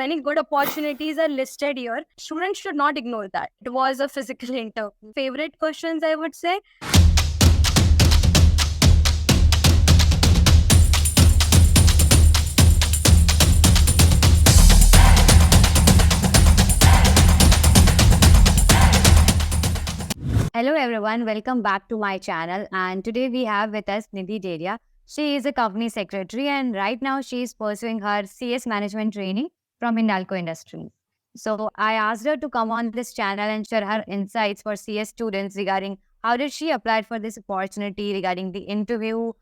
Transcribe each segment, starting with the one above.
Many good opportunities are listed here. Students should not ignore that. It was a physical interview. Favorite questions, I would say. Hello everyone, welcome back to my channel, and today we have with us Nidhi Dedhia. She is a company secretary and right now she is pursuing her CS management training from Hindalco Industries. So I asked her to come on this channel and share her insights for CS students regarding how did she apply for this opportunity, regarding the interview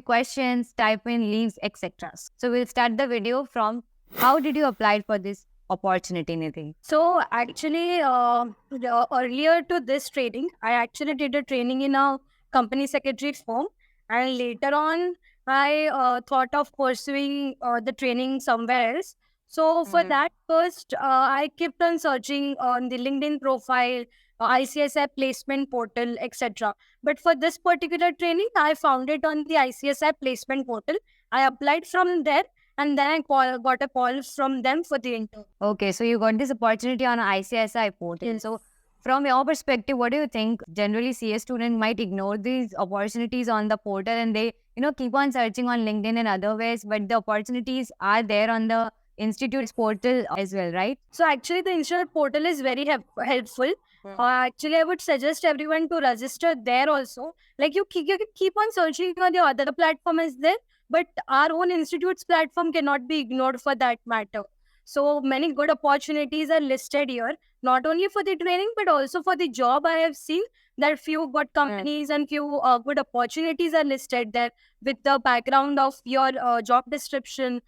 questions, stipend, leaves, etc. So we'll start the video from how did you apply for this opportunity, Nidhi? So actually, earlier to this training, I actually did a training in a company secretary firm, and later on, I thought of pursuing the training somewhere else. So for that, first I kept on searching on the LinkedIn profile, ICSI placement portal, etc. But for this particular training, I found it on the ICSI placement portal. I applied from there, and then I got a call from them for the interview. Okay, so you got this opportunity on ICSI portal. Yes. So from your perspective, what do you think? Generally, CS student might ignore these opportunities on the portal and they, keep on searching on LinkedIn and other ways, but the opportunities are there on the institute's portal as well, right? So actually, the institute portal is very helpful. Actually, I would suggest everyone to register there also. Like you can keep on searching on the other platform is there, but our own institute's platform cannot be ignored for that matter. So many good opportunities are listed here, not only for the training but also for the job. I have seen that few good companies and few good opportunities are listed there with the background of your job description,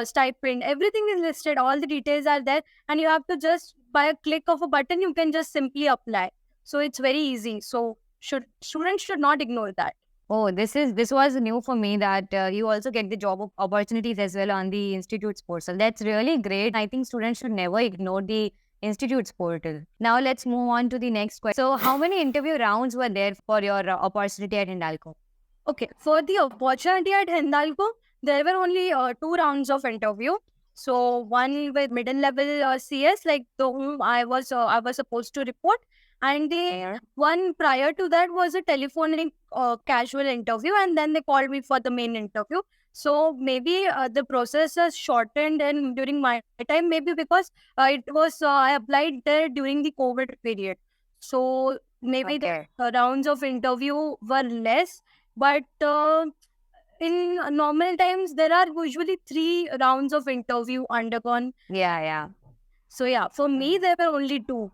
stipend, everything is listed. All the details are there, and you have to just by a click of a button, you can just simply apply. So it's very easy. So students should not ignore that. Oh, this was new for me that you also get the job opportunities as well on the institute's portal. That's really great. I think students should never ignore the institute's portal. Now let's move on to the next question. So how many interview rounds were there for your opportunity at Hindalco? Okay, for the opportunity at Hindalco, there were only 2 rounds of interview. So one with middle level CS, like the whom I was supposed to report, and the one prior to that was a telephonic casual interview, and then they called me for the main interview. So maybe the process has shortened, and during my time, maybe because it was I applied there during the COVID period. So maybe the rounds of interview were less, but in normal times there are usually 3 rounds of interview undergone. Yeah. So yeah, for me there were only 2.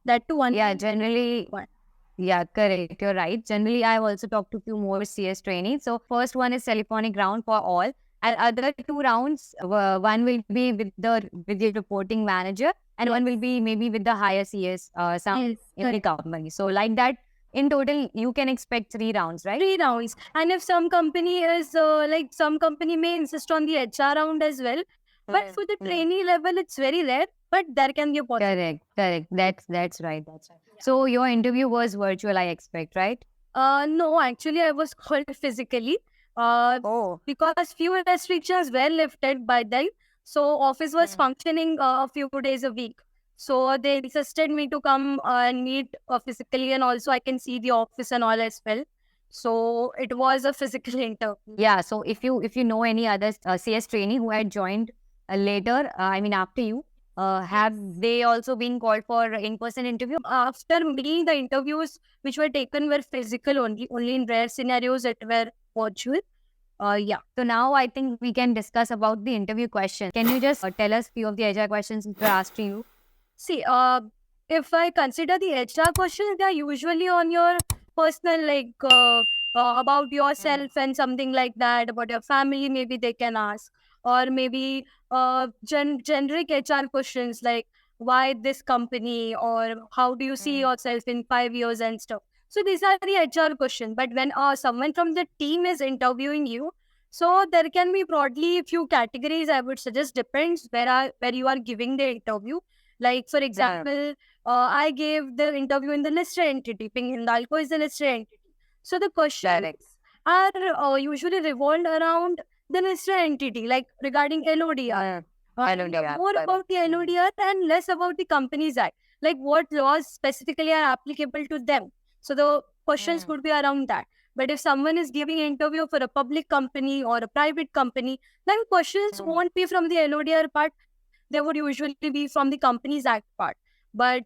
That too one. Yeah, generally. One. Yeah, correct. You're right. Generally, I've also talked to a few more CS trainees. So first one is telephonic round for all, and other 2 rounds, one will be with the reporting manager, and one will be maybe with the higher CS, some in the company. So like that, in total, you can expect 3 rounds, right? 3 rounds, and if some company is like some company may insist on the HR round as well, but for the trainee level, it's very rare. But there can be a possibility. Correct. That's right. So your interview was virtual, I expect, right? No, actually, I was called physically. Because few restrictions were lifted by them. So office was functioning a few days a week. So they insisted me to come and meet physically, and also I can see the office and all as well. So it was a physical interview. Yeah. So if you know any other CS trainee who had joined later, I mean after you, have they also been called for in-person interview? After me, the interviews which were taken were physical only. Only in rare scenarios it were virtual. Yeah. So now I think we can discuss about the interview questions. Can you just tell us few of the HR questions which were asked to you? See, if I consider the HR questions, they are usually on your personal, like about yourself and something like that, about your family, maybe they can ask. Or maybe generic HR questions like why this company, or how do you see yourself in 5 years and stuff. So these are the HR questions. But when someone from the team is interviewing you, so there can be broadly few categories, I would suggest. Depends where you are giving the interview. Like, for example, I gave the interview in the listed entity. Hindalco is the listed entity. So the questions are usually revolved around the listed entity, like regarding LODR. More about the LODR and less about the Companies Act, like what laws specifically are applicable to them. So the questions could be around that. But if someone is giving interview for a public company or a private company, then questions won't be from the LODR part. They would usually be from the Companies Act part. But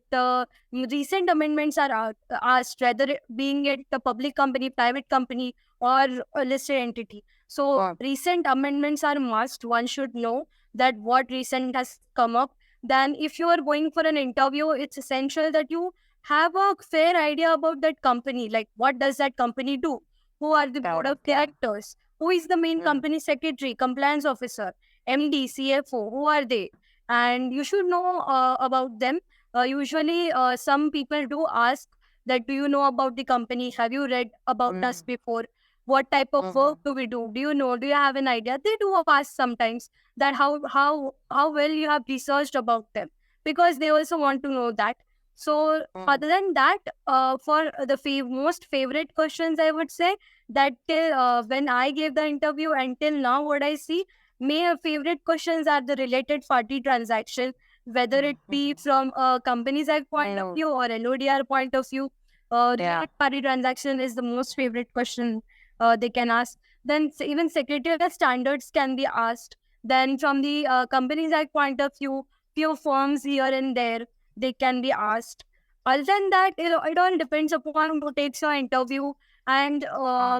recent amendments are asked, whether it being it a public company, private company, or a listed entity. So recent amendments are must. One should know that what recent has come up. Then if you are going for an interview, it's essential that you have a fair idea about that company. Like, what does that company do? Who are the board of directors? Who is the main company secretary, compliance officer, MD, CFO? Who are they? And you should know about them. Usually, some people do ask that, do you know about the company? Have you read about us before? What type of work do we do? Do you know? Do you have an idea? They do ask sometimes that how well you have researched about them, because they also want to know that. So other than that, for the most favorite questions, I would say that till when I gave the interview until now, what I see, my favorite questions are the related party transaction, whether it be from a company's point of view or LODR point of view. Related party transaction is the most favorite question they can ask. Then even secretarial standards can be asked. Then from the Companies Act point of view, few forms here and there, they can be asked. Other than that, it all depends upon who takes your interview and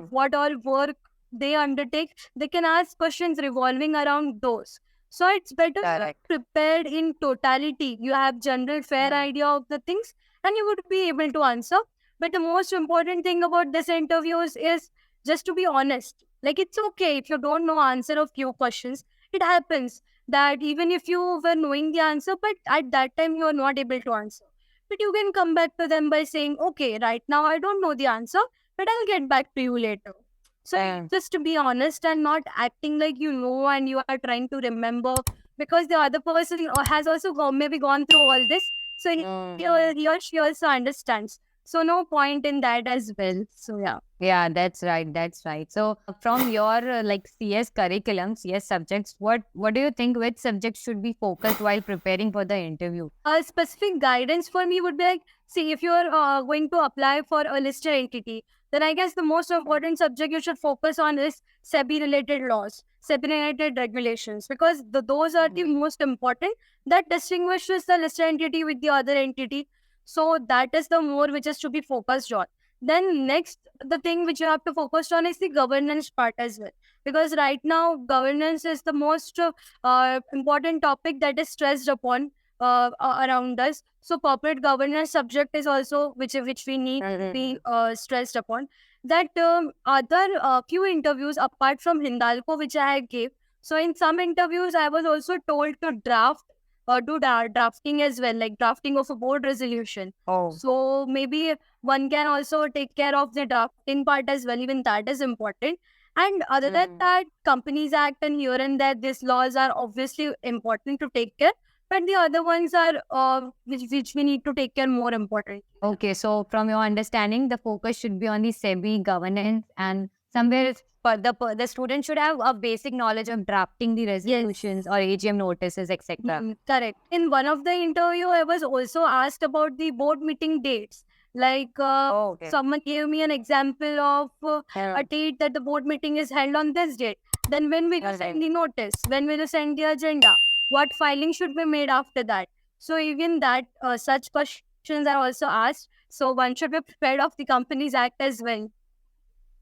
what all work they undertake. They can ask questions revolving around those. So it's better prepared in totality. You have general fair idea of the things and you would be able to answer. But the most important thing about this interviews is just to be honest. Like, it's okay if you don't know answer of few questions. It happens that even if you were knowing the answer, but at that time you are not able to answer. But you can come back to them by saying, okay, right now I don't know the answer, but I'll get back to you later. So just to be honest and not acting like you know and you are trying to remember, because the other person has also maybe gone through all this. So he or she also understands. So no point in that as well. So yeah. Yeah, that's right. That's right. So from your like CS curriculum, CS subjects, what do you think, which subjects should be focused while preparing for the interview? A specific guidance for me would be like, see, if you're going to apply for a listed entity, then I guess the most important subject you should focus on is SEBI related laws, SEBI related regulations, because those are the most important that distinguishes the listed entity with the other entity. So that is the more which is to be focused on. Then next, the thing which you have to focus on is the governance part as well, because right now governance is the most important topic that is stressed upon around us. So corporate governance subject is also which we need to be stressed upon. That other few interviews apart from Hindalco which I gave. So in some interviews I was also told to draft or do drafting as well, like drafting of a board resolution. So maybe one can also take care of the drafting part as well. Even that is important. And other than that, Companies Act and here and there, these laws are obviously important to take care. But the other ones are which we need to take care more important. Okay, so from your understanding, the focus should be on the SEBI governance, and somewhere the student should have a basic knowledge of drafting the resolutions or AGM notices, etc. Correct. In one of the interview, I was also asked about the board meeting dates. Like someone gave me an example of a date that the board meeting is held on this date. Then when will you send the notice? When will you send the agenda? What filing should be made after that? So even that, such questions are also asked. So one should be prepared of the Companies Act as well.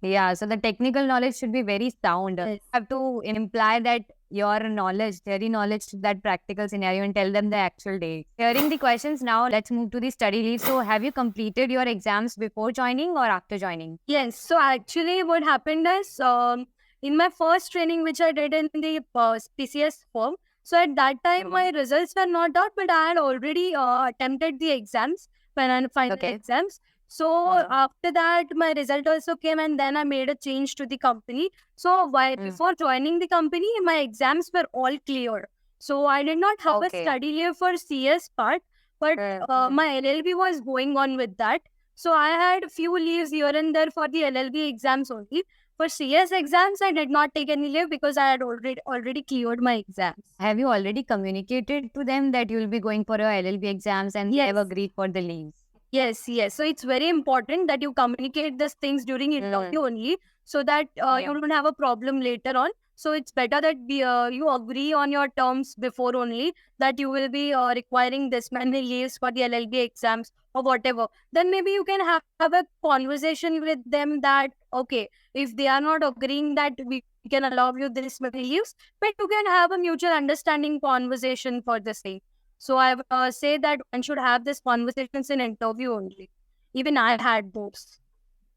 Yeah, so the technical knowledge should be very sound. Yes. You have to imply that your knowledge, theory knowledge to that practical scenario and tell them the actual date. Hearing the questions now, let's move to the study leave. So have you completed your exams before joining or after joining? Yes. So actually what happened is in my first training which I did in the PCS firm, so at that time my results were not out, but I had already attempted the exams, final exams. So after that, my result also came, and then I made a change to the company. So before joining the company, my exams were all cleared. So I did not have a study leave for CS part, but my LLB was going on with that. So I had few leaves here and there for the LLB exams only. For CS exams, I did not take any leave because I had already cleared my exams. Have you already communicated to them that you will be going for your LLB exams and they have Yes. agreed for the leaves? Yes, yes. So it's very important that you communicate these things during interview only, so that you don't have a problem later on. So it's better that you agree on your terms before only, that you will be requiring this many leaves for the LLB exams or whatever. Then maybe you can have a conversation with them that, okay, if they are not agreeing that we can allow you this many leaves, but you can have a mutual understanding conversation for the same. So I say that one should have these conversations in interview only. Even I had those.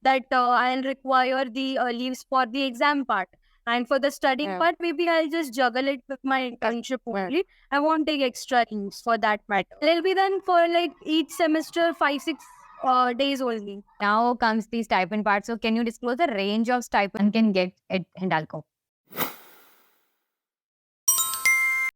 That I'll require the leaves for the exam part. And for the studying part, maybe I'll just juggle it with my internship only. I won't take extra leaves for that matter. It'll be then for like each semester 5-6 days only. Now comes the stipend part. So can you disclose the range of stipend one can get at Hindalco?